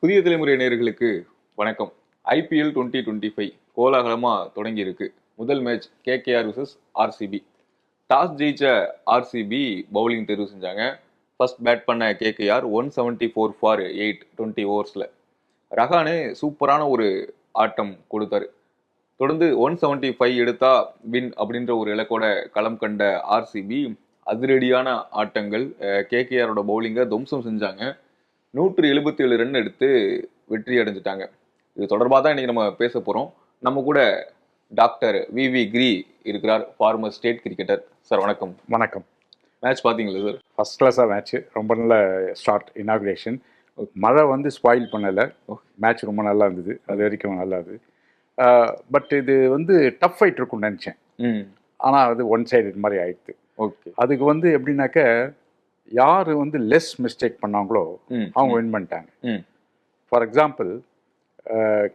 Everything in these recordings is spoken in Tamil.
புதிய தலைமுறை நேயர்களுக்கு வணக்கம். ஐபிஎல் 2025 கோலாகலமா தொடங்கி இருக்கு. முதல் match KKR vs RCB. Toss ஜெயிச்ச ஆர்சிபி பவுலிங் தேர்வு செஞ்சாங்க. ஃபர்ஸ்ட் பேட் பண்ண கேகேஆர் 174 ஃபார் 8 20 ஓவர்ஸ்ல. ரஹானே சூப்பரான ஒரு ஆட்டம் கொடுத்தாரு. தொடர்ந்து 175 எடுத்தா வின் அப்படின்ற ஒரு இலக்கோட களம் கண்ட ஆர்சிபி அதிரடியான ஆட்டங்கள், கேகேஆரோட பவுலிங்கை துவம்சம் செஞ்சாங்க. 177 ரன் எடுத்து வெற்றி அடைஞ்சிட்டாங்க. இது தொடர்பாக தான் இன்னைக்கு நம்ம பேச போறோம். நம்ம கூட டாக்டர் வி கிரி இருக்கிறார், ஃபார்மர் ஸ்டேட் கிரிக்கெட்டர். சார் வணக்கம். வணக்கம். மேட்ச் பார்த்தீங்களா சார்? ஃபர்ஸ்ட் கிளாஸாக மேட்ச், ரொம்ப நல்ல ஸ்டார்ட். இனாகுரேஷன் மழை வந்து ஸ்பாயில் பண்ணலை, மேட்ச் ரொம்ப நல்லா இருந்தது, அது வரைக்கும் நல்லா இருந்தது. பட் இது வந்து டஃப் ஃபைட் இருக்கும்னு நினச்சேன், ஆனால் அது ஒன் சைடு மாதிரி ஆயிடுது. ஓகே, அதுக்கு வந்து எப்படின்னாக்க யார் வந்து லெஸ் மிஸ்டேக் பண்ணாங்களோ அவங்க வின் பண்ணிட்டாங்க. ஃபார் எக்ஸாம்பிள்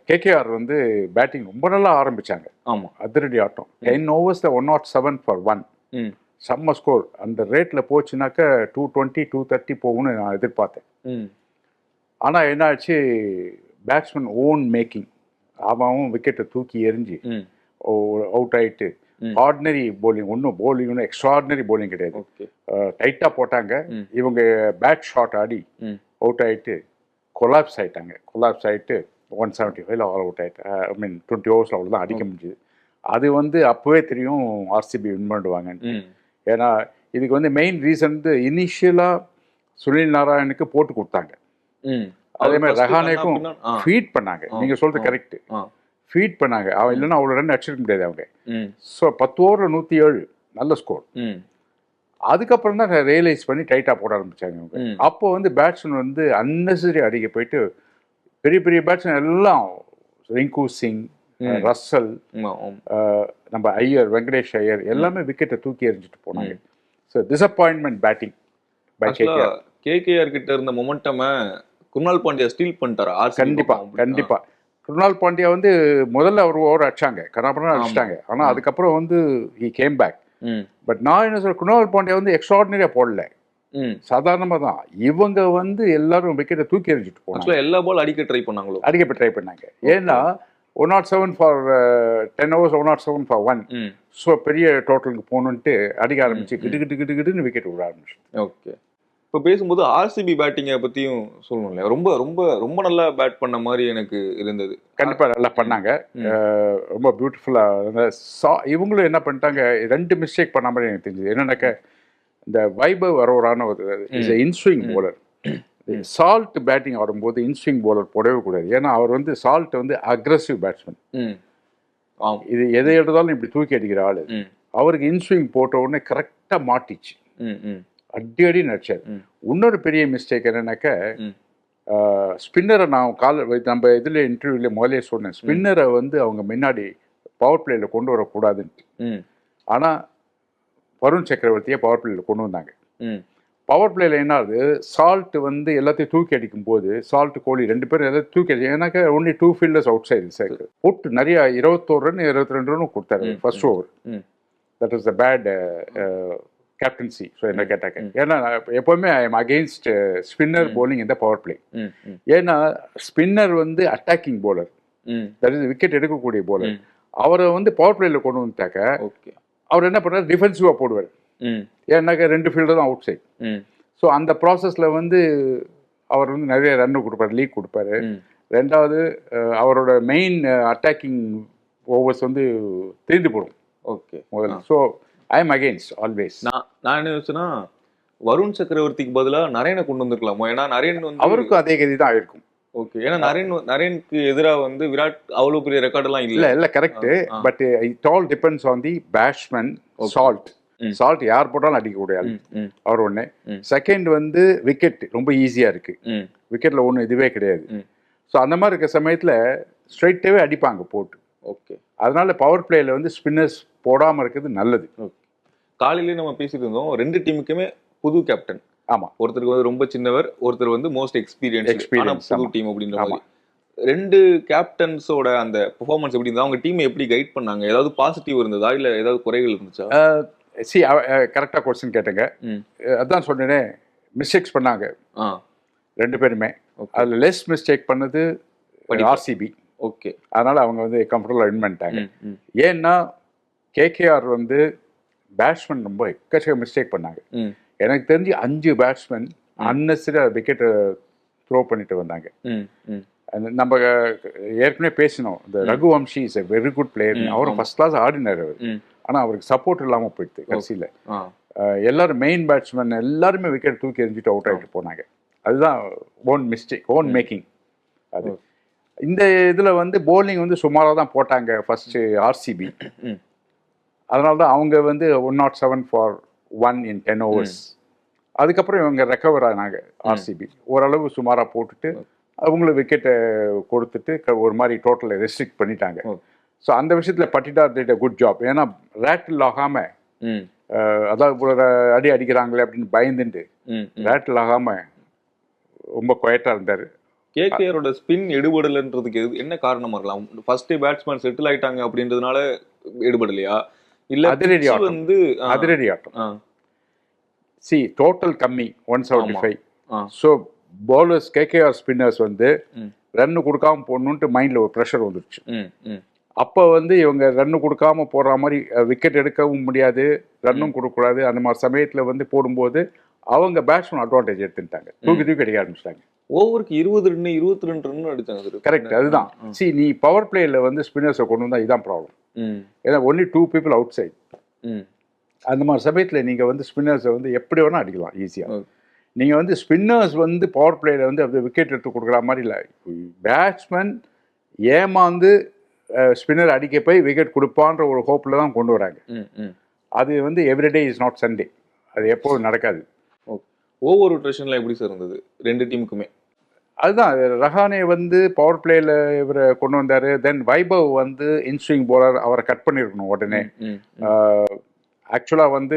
கேகேஆர் வந்து பேட்டிங் ரொம்ப நல்லா ஆரம்பித்தாங்க. ஆமாம், அதிரடி ஆட்டம். 10 ஓவர்ஸில் 107 ஃபார் 1, செம்ம ஸ்கோர். அந்த ரேட்டில் போச்சுனாக்க 220 230 போகும்னு நான் எதிர்பார்த்தேன். ஆனால் என்ன ஆச்சு, பேட்ஸ்மேன் ஓன் மேக்கிங், அவன் விக்கெட்டை தூக்கி எறிஞ்சு அவுட் ஆகிட்டு ஆர்டினரி போலிங், ஒன்றும் எக்ஸ்ட்ராடினரி போலிங் கிடையாது, டைட்டாக போட்டாங்க. இவங்க பேட் ஷாட் ஆடி அவுட் ஆகிட்டு கொலாப்ஸ் ஆகிட்டு 175 ஆல் அவுட் ஆகிட்டு, ஐ மீன் 20 ஓவர்ஸில் அவ்வளோதான் அடிக்க முடிஞ்சுது. அது வந்து அப்போவே தெரியும் ஆர்சிபி வின் பண்ணிடுவாங்கன்னு. ஏன்னா இதுக்கு வந்து மெயின் ரீசன் வந்து இனிஷியலாக சுனில் நாராயணுக்கு போட்டு கொடுத்தாங்க, அதே மாதிரி ரஹானேக்கும் ஃபீட் பண்ணாங்க. நீங்கள் சொல்கிறது கரெக்டு, ஃபீட் பண்ணாங்க. அவன் இல்லைன்னா அவ்வளோ ரன் அடிச்சிருக்க முடியாது அவங்க. ஸோ 10 ஓவரில் 107 நல்ல ஸ்கோர். அதுக்கப்புறம் தான் ரியலைஸ் பண்ணி டைட்டாக போட ஆரம்பித்தாங்க அவங்க. அப்போ வந்து பேட்ஸ்மேன் வந்து அன்னெசரி அடிக்க போயிட்டு பெரிய பெரிய பேட்ஸ்மேன் எல்லாம் ரிங்கு சிங், ரசல், நம்ம ஐயர், வெங்கடேஷ் ஐயர் எல்லாமே விக்கெட்டை தூக்கி எறிஞ்சிட்டு போனாங்க. So disappointment batting by KKR. KKR கிட்ட இருந்த மொமெண்டமை குருணால் பாண்டியா ஸ்டீல் பண்ணிட்டாரா? கண்டிப்பாக குருணால் பாண்டியா வந்து முதல்ல அவர் ஓவர் அடிச்சாங்க, கனாபனா அடிச்சிட்டாங்க. ஆனால் அதுக்கப்புறம் வந்து ஹி கேம் பேக். பட் நான் என்ன சொல்றேன், குருணால் பாண்டியா வந்து எக்ஸ்ட்ராடினரியா போடல, சாதாரணமாக தான். இவங்க வந்து எல்லாரும் விக்கெட்டை தூக்கி எறிஞ்சிட்டு போனாங்க. எல்லா பால் அடிக்க ட்ரை பண்ணாங்க. ஏன்னா 107 ஃபார் 10 ஓவர்ஸ் 107 ஃபார் 1. ஸோ பெரிய டோட்டலுக்கு போகணுன்ட்டு அடிக்க ஆரம்பிச்சு கிட்டுன்னு விக்கெட் விட ஆரம்பிச்சு. ஓகே, இப்போ பேசும்போது ஆர்சிபி பேட்டிங்கை பற்றியும் சொல்லணும்ல, ரொம்ப ரொம்ப ரொம்ப நல்லா பேட் பண்ண மாதிரி எனக்கு இருந்தது. கண்டிப்பாக நல்லா பண்ணாங்க, ரொம்ப பியூட்டிஃபுல்லாக. இவங்களும் என்ன பண்ணிட்டாங்க, 2 மிஸ்டேக் பண்ண மாதிரி எனக்கு தெரிஞ்சது. என்னன்னாக்க இந்த வைபவ் வரோரான ஒரு இன்ஸ்விங் போலர், சால்ட் பேட்டிங் ஆடும்போது இன்ஸ்விங் போலர் போடவே கூடாது. ஏன்னா அவர் வந்து சால்ட் வந்து அக்ரெசிவ் பேட்ஸ்மேன், இது எதை எடுத்தாலும் இப்படி தூக்கி அடிக்கிற ஆள். அவருக்கு இன்ஸ்விங் போட்ட உடனே கரெக்டாக மாட்டிச்சு, அடி நடிச்சார். இன்னொரு பெரிய மிஸ்டேக் என்னன்னாக்க, ஸ்பின்னரை நான் நம்ம இதில் இன்டர்வியூல முதலே சொன்னேன், ஸ்பின்னரை வந்து அவங்க முன்னாடி பவர் பிளேயில் கொண்டு வரக்கூடாதுன்ட்டு. ஆனால் வருண் சக்கரவர்த்தியை பவர் பிளேயில் கொண்டு வந்தாங்க. பவர் பிளேயில் என்ன ஆகுது, சால்ட் வந்து எல்லாத்தையும் தூக்கி அடிக்கும் போது, சால்ட் கோலி 2 பேரும் எல்லாத்தையும் தூக்கி அடிச்சு, ஏன்னாக்கா ஒன்லி 2 ஃபீல்டர்ஸ் அவுட் சைடு சேர்க்கு போட்டு நிறைய 21 ரன் 22 ரன் கொடுத்தாரு first over. That is the bad captaincy. So என்ன கேட்டாங்க, ஏன்னா எப்போவுமே I am against spinner bowling இந்த பவர் பிளே. ஏன்னா ஸ்பின்னர் வந்து attacking bowler, that is wicket எடுக்கக்கூடிய போலர். அவரை வந்து பவர் பிளேயில் கொண்டு வந்துட்டாக்க அவர் என்ன பண்ணுறாரு, டிஃபென்சிவாக போடுவார். ஏன்னாக்கா 2 ஃபீல்டர் தான் அவுட் சைட். ஸோ அந்த ப்ராசஸில் வந்து அவர் வந்து நிறைய ரன் கொடுப்பாரு, லீக் கொடுப்பாரு. ரெண்டாவது அவரோட மெயின் அட்டாக்கிங் ஓவர்ஸ் வந்து தெரிந்து போடும். ஓகே, முதல்ல. So I am against always. நான் என்ன யோசிச்சேன்னா, வருண் சக்கரவர்த்திக்கு பதிலாக நரேனை கொண்டு வந்திருக்கலாமோ? ஏன்னா நரேன் வந்து அவருக்கும் அதே கதி தான் இருக்கும். ஓகே, ஏன்னா நரேனுக்கு எதிராக வந்து விராட் அவ்வளோ பெரிய ரெக்கார்டெல்லாம் இல்லை correct. But it all depends on the batsman. Salt யார் போட்டாலும் அடிக்கக்கூடிய அவர் ஒன்று. செகண்ட் வந்து விக்கெட் ரொம்ப ஈஸியாக இருக்கு, விக்கெட்டில் ஒன்றும் இதுவே கிடையாது. ஸோ அந்த மாதிரி இருக்க சமயத்தில் ஸ்ட்ரைட்டாகவே அடிப்பாங்க போட்டு. ஓகே, அதனால பவர் பிளேயில் வந்து ஸ்பின்னர்ஸ் போடாமல் இருக்கிறது நல்லது. காலையிலேயே நம்ம பேசிட்டு இருந்தோம், 2 டீமுக்குமே புது கேப்டன். ஆமாம், ஒருத்தருக்கு வந்து ரொம்ப சின்னவர், ஒருத்தர் வந்து மோஸ்ட் எக்ஸ்பீரியன்ஸ் புது டீம் அப்படின்ற மாதிரி. 2 கேப்டன்ஸோட அந்த பெர்ஃபார்மன்ஸ் எப்படி இருந்தா, அவங்க டீமை எப்படி கைட் பண்ணாங்க? ஏதாவது பாசிட்டிவ் இருந்ததா, இல்லை ஏதாவது குறைகள் இருந்துச்சா? கரெக்டாக கொஸ்டின் கேட்டேங்க. அதான் சொன்னேனே, மிஸ்டேக்ஸ் பண்ணாங்க 2 பேருமே. அதில் லெஸ் மிஸ்டேக் பண்ணது ஆர்சிபி. ஓகே. அதனால் அவங்க வந்து கம்ஃபர்டபுளாக வின் பண்ணிட்டாங்க. ஏன்னா கேகேஆர் வந்து பேட்ஸ்மேன் ரொம்ப எக்கச்சக்க மிஸ்டேக் பண்ணாங்க. எனக்கு தெரிஞ்சு 5 பேட்ஸ்மேன் அன்னெசரியாக விக்கெட்டை த்ரோ பண்ணிட்டு வந்தாங்க. நம்ம ஏற்கனவே பேசினோம், இந்த Raghuvanshi is a very good player. அவரும் ஃபர்ஸ்ட் கிளாஸ் ஆடினார் அவர். ஆனால் அவருக்கு சப்போர்ட் இல்லாமல் போயிடுது கடைசியில். எல்லாரும் மெயின் பேட்ஸ்மேன் எல்லாருமே விக்கெட் தூக்கி எறிஞ்சிட்டு அவுட் ஆகிட்டு போனாங்க. அதுதான் ஓன் மிஸ்டேக், ஓன் மேக்கிங். அது இந்த இதில் வந்து போலிங் வந்து சுமாராக தான் போட்டாங்க ஃபர்ஸ்ட் ஆர்சிபி. அதனால தான் அவங்க வந்து 107 ஃபார் 1 in 10 overs. அதுக்கப்புறம் இவங்க ரெக்கவர் ஆனாங்க ஆர்சிபி. ஓரளவு சுமாராக போட்டுட்டு அவங்களுக்கு விக்கெட்டை கொடுத்துட்டு ஒரு மாதிரி டோட்டலை ரெஸ்ட்ரிக்ட் பண்ணிட்டாங்க. ஸோ அந்த விஷயத்தில் Patidar did a good job. ஏன்னா ரேட்டில் ஆகாமல், அதாவது ஒரு அடி அடிக்கிறாங்களே அப்படின்னு பயந்துட்டு ரேட்டில் ஆகாமல் ரொம்ப குவைட்டாக இருந்தார். கேகேஆரோட ஸ்பின் எடுபடலைன்றதுக்கு என்ன காரணமாக இருக்கலாம்? ஃபர்ஸ்ட் பேட்ஸ்மேன் செட்டில் ஆயிட்டாங்க அப்படின்றதுனால எடுபடலையா? இல்லை அதிரடி ஆட்டம் வந்து அதிரடி ஆட்டம். சி டோட்டல் கம்மி 175. ஸோ பவுலர்ஸ் கேகேஆர் ஸ்பின்னர்ஸ் வந்து ரன்னு கொடுக்காம போடணுன்ட்டு மைண்டில் ஒரு ப்ரெஷர் வந்துருச்சு. அப்போ வந்து இவங்க ரன்னு கொடுக்காம போடுற மாதிரி விக்கெட் எடுக்கவும் முடியாது, ரன்னும் கொடுக்கக்கூடாது. அந்த மாதிரி சமயத்தில் வந்து போடும்போது அவங்க பேட்ஸ்மேன் அட்வான்டேஜ் எடுத்துட்டாங்க, தூக்கி அடிக்க ஆரம்பிச்சிட்டாங்க. ஓவருக்கு 20 ரன் 22 ரன் அடிச்சாங்க. கரெக்ட், அதுதான். சி நீ பவர் பிளேயில் வந்து ஸ்பின்னர்ஸை கொண்டு வந்தால் இதுதான் ப்ராப்ளம். ஏன்னா ஒன்லி 2 people அவுட் சைட். அந்த மாதிரி சமயத்தில் நீங்கள் வந்து ஸ்பின்னர்ஸை வந்து எப்படி வேணால் அடிக்கலாம் ஈஸியாக. நீங்கள் வந்து ஸ்பின்னர்ஸ் வந்து பவர் பிளேயில் வந்து அப்படி விக்கெட் எடுத்து கொடுக்குற மாதிரி இல்லை. பேட்ஸ்மேன் ஏமாந்து ஸ்பின்னர் அடிக்க போய் விக்கெட் கொடுப்பான்ற ஒரு ஹோப்பில் தான் கொண்டு வராங்க. அது வந்து எவ்ரிடே இஸ் நாட் சண்டே, அது எப்போதும் நடக்காது. ஓவர் ரொட்டேஷன்ல எப்படி சார் இருந்தது 2 டீமுக்குமே? அதுதான், ரஹானே வந்து பவர் பிளேயில் இவரை கொண்டு வந்தார். தென் வைபவ் வந்து இன்ஸ்விங் போலர், அவரை கட் பண்ணியிருக்கணும் உடனே. ஆக்சுவலாக வந்து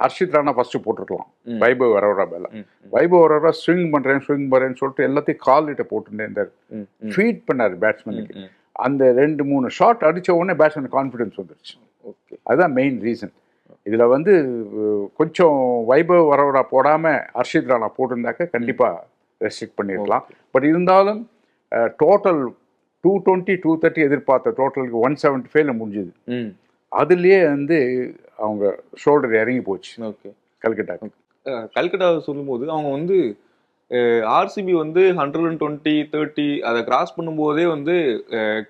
ஹர்ஷித் ராணா ஃபர்ஸ்ட் போட்டிருக்கலாம் வைபவ் வரோரா மேலே. வைபவ் வரோரா ஸ்விங் பண்ணுறேன்னு சொல்லிட்டு எல்லாத்தையும் கால்கிட்ட போட்டுட்டே இருந்தார். ஃபீட் பண்ணார் பேட்ஸ்மேனுக்கு. அந்த 2-3 ஷாட் அடித்த உடனே பேட்ஸ்மேன் கான்ஃபிடன்ஸ் வந்துருச்சு. ஓகே, அதுதான் மெயின் ரீசன். இதில் வந்து கொஞ்சம் வைபவ் வரோரா போடாமல் ஹர்ஷித் ராணா போட்டிருந்தாக்க கண்டிப்பாக ரெஸ்ட்ரிக்ட் பண்ணியிருக்கலாம். பட் இருந்தாலும் டோட்டல் 220 230 எதிர்பார்த்த டோட்டலுக்கு 175 முடிஞ்சுது. அதுலேயே வந்து அவங்க ஷோல்டர் இறங்கி போச்சு. ஓகே, கல்கட்டா சொல்லும்போது அவங்க வந்து ஆர்சிபி வந்து 120-30 அதை கிராஸ் பண்ணும்போதே வந்து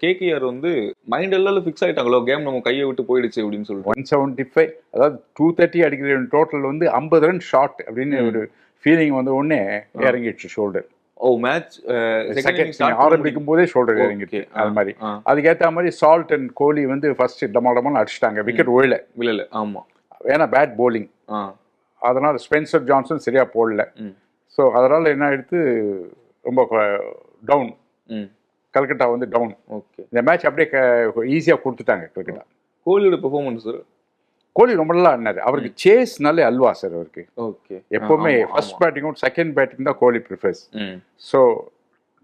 கேகேஆர் வந்து மைண்ட் எல்லாம் ஃபிக்ஸ் ஆயிட்டாங்களோ, கேம் நம்ம கையை விட்டு போயிடுச்சு அப்படின்னு சொல்லிட்டு 175, அதாவது 230 அடிக்கிற டோட்டல் வந்து 50 ரன் ஷார்ட் அப்படின்னு ஒரு ஃபீலிங் வந்து உடனே இறங்கிடுச்சு ஷோல்டர். மேட்ச் ஆரம்பிக்கும் போதே ஷோல்டர் இறங்கிட்டு அது மாதிரி. அதுக்கேற்ற மாதிரி சால்ட் அண்ட் கோலி வந்து ஃபர்ஸ்ட் டமால் அடிச்சிட்டாங்க, விக்கெட் விழல. ஆமா, ஏன்னா பேட் போலிங். அதனால ஸ்பென்சர் ஜான்சன் சரியா போடல. ஸோ அதனால என்ன ஆயிடுத்து, ரொம்ப டவுன், கல்கட்டா வந்து டவுன். ஓகே, இந்த மேட்ச் அப்படியே ஈஸியாக கொடுத்துட்டாங்க கல்கட்டா. கோலியோட பெர்ஃபார்மன்ஸ் சார், கோலி ரொம்ப நல்லா ஆடினார். அவருக்கு சேஸ்னாலே அல்வா சார் அவருக்கு. ஓகே, எப்பவுமே ஃபர்ஸ்ட் பேட்டிங்கும் செகண்ட் பேட்டிங் தான் கோலி ப்ரிஃபர்ஸ். ஸோ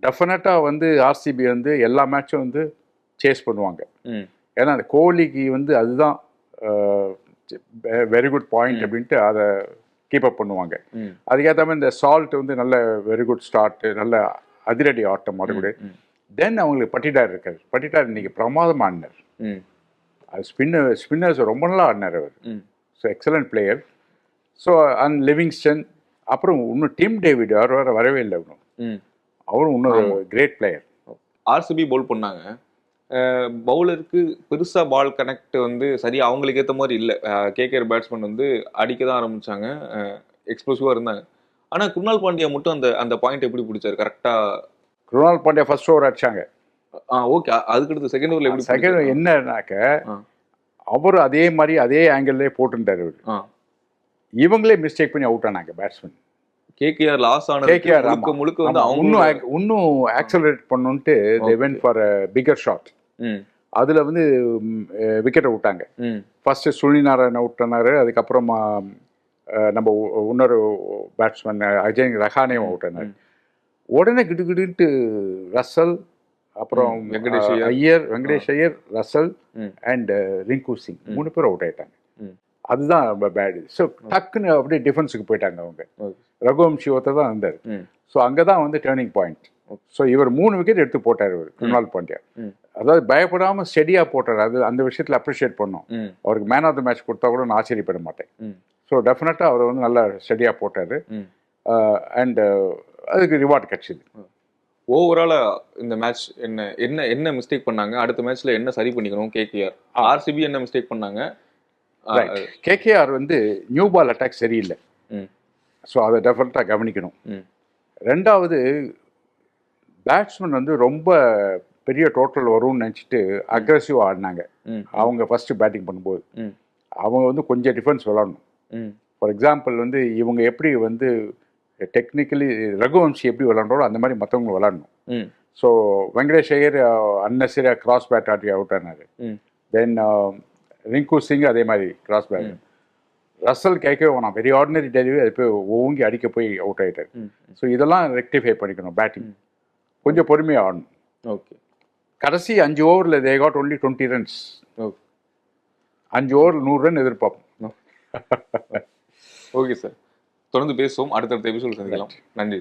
டெஃபினட்டாக வந்து ஆர்சிபி வந்து எல்லா மேட்சும் வந்து சேஸ் பண்ணுவாங்க. ஏன்னா அந்த கோலிக்கு வந்து அதுதான் வெரி குட் பாயிண்ட் அப்படின்ட்டு அதை கீப் அப் பண்ணுவாங்க. அதுக்கேற்ற மாதிரி இந்த சால்ட் வந்து நல்ல வெரி குட் ஸ்டார்ட், நல்ல அதிரடி ஆட்டம் மறுபடியும். தென் அவங்களுக்கு பட்டிடார் இருக்காரு. பட்டிடார் இன்னைக்கு பிரமாதமாக ஆடினார். அது ஸ்பின்னர்ஸ் ரொம்ப நல்லா ஆடினார் அவர். So excellent player. So and Livingstone, அப்புறம் இன்னும் டிம் டேவிட் அவர் வரவே இல்லை இன்னும். அவரும் இன்னொரு கிரேட் பிளேயர். ஆர்சிபி பவுல் பண்ணாங்க. பவுலருக்கு பெருசாக பால் கனெக்ட் வந்து சரியாக அவங்களுக்கு ஏற்ற மாதிரி இல்லை. கேகேஆர் பேட்ஸ்மேன் வந்து அடிக்க தான் ஆரம்பித்தாங்க, எக்ஸ்ப்ளோசிவாக இருந்தாங்க. ஆனால் குருணால் பாண்டியா மட்டும் அந்த அந்த பாயிண்ட் எப்படி பிடிச்சாரு கரெக்டாக? குருணால் பாண்டியா ஃபர்ஸ்ட் ஓவர் அடிச்சாங்க. ஓகே, அதுக்கடுத்து செகண்ட் ஓவரில் எப்படி? செகண்ட் என்னன்னாக்க அவர் அதே மாதிரி அதே ஆங்கிள்லேயே போட்டுட்டார். இவங்களே மிஸ்டேக் பண்ணி அவுட் ஆனாங்க பேட்ஸ்மேன். கேகேஆர் லாஸ் ஆனது முழுக்க வந்து அவங்க இன்னும் accelerate பண்ணுன்ட்டு they went for a bigger shot. அதுல வந்து விக்கெட்டை விட்டாங்க. ஃபர்ஸ்ட் சுனில் நாராயண் அவுட் ஆனாரு. அதுக்கப்புறமா நம்ம இன்னொரு பேட்ஸ்மேன் அஜய் ரஹானேவும் அவுட் ஆனாரு. உடனே கிடுகிட்டு ரசல், அப்புறம் வெங்கடேஷ் ஐயர், ரசல் அண்ட் ரிங்கு சிங் 3 பேர் அவுட் ஆயிட்டாங்க. அதுதான் பேடு. ஸோ டக்குன்னு அப்படியே டிஃபென்ஸுக்கு போயிட்டாங்க அவங்க. ரகுவம்சி ஒருத்தர் தான் இருந்தார். ஸோ அங்கே தான் வந்து டேர்னிங் பாயிண்ட். ஸோ இவர் 3 விக்கெட் எடுத்து போட்டார் இவர் குருணால் பாண்டியா. அதாவது பயப்படாமல் ஸ்டெடியாக போட்டார். அது அந்த விஷயத்தில் அப்ரிஷியேட் பண்ணோம். அவருக்கு மேன் ஆஃப் த மேட்ச் கொடுத்தா கூட நான் ஆச்சரியப்பட மாட்டேன். ஸோ டெஃபினட்டாக அவர் வந்து நல்லா ஸ்டெடியாக போட்டார். அண்ட் அதுக்கு ரிவார்டு கிடச்சிது. ஓவராலாக இந்த மேட்ச் என்ன என்ன என்ன மிஸ்டேக் பண்ணாங்க, அடுத்த மேட்ச்ல என்ன சரி பண்ணிக்கணும் கேகேஆர்? ஆர்சிபி என்ன மிஸ்டேக் பண்ணாங்க? கேகேஆர் வந்து நியூ பால் அட்டாக் சரியில்லை. ஸோ அதை டெஃபினட்டாக கவனிக்கணும். ரெண்டாவது, பேட்ஸ்மேன் வந்து ரொம்ப பெரிய டோட்டல் வரும்னு நினச்சிட்டு அக்ரெசிவாக ஆடினாங்க. அவங்க ஃபஸ்ட்டு பேட்டிங் பண்ணும்போது அவங்க வந்து கொஞ்சம் டிஃபென்ஸ் விளாடணும். ஃபார் எக்ஸாம்பிள் வந்து இவங்க எப்படி வந்து டெக்னிக்கலி ரகுவம்சி எப்படி விளாண்டோம் அந்த மாதிரி மற்றவங்க விளாடணும். ஸோ வெங்கடேஷ் ஐயர் அன்னெசரியாக கிராஸ் பேட் ஆட்டி அவுட் ஆனார். தென் ரிங்கு சிங் அதே மாதிரி கிராஸ் பேட். ரசல் கேட்கவே வேணாம், வெரி ஆர்டினரி டெலிவரி, அது போய் ஓங்கி அடிக்க போய் அவுட் ஆகிட்டார். ஸோ இதெல்லாம் ரெக்டிஃபை பண்ணிக்கணும். பேட்டிங் கொஞ்சம் பொறுமையாக ஆடணும். ஓகே. கடைசி 5 ஓவரில் தே காட் ஒன்லி 20 runs. 5 ஓவரில் 100 ரன் எதிர்பார்ப்போம். ஓகே சார், தொடர்ந்து பேசுவோம். அடுத்தடுத்த எபிசோட் சந்திக்கலாம். நன்றி.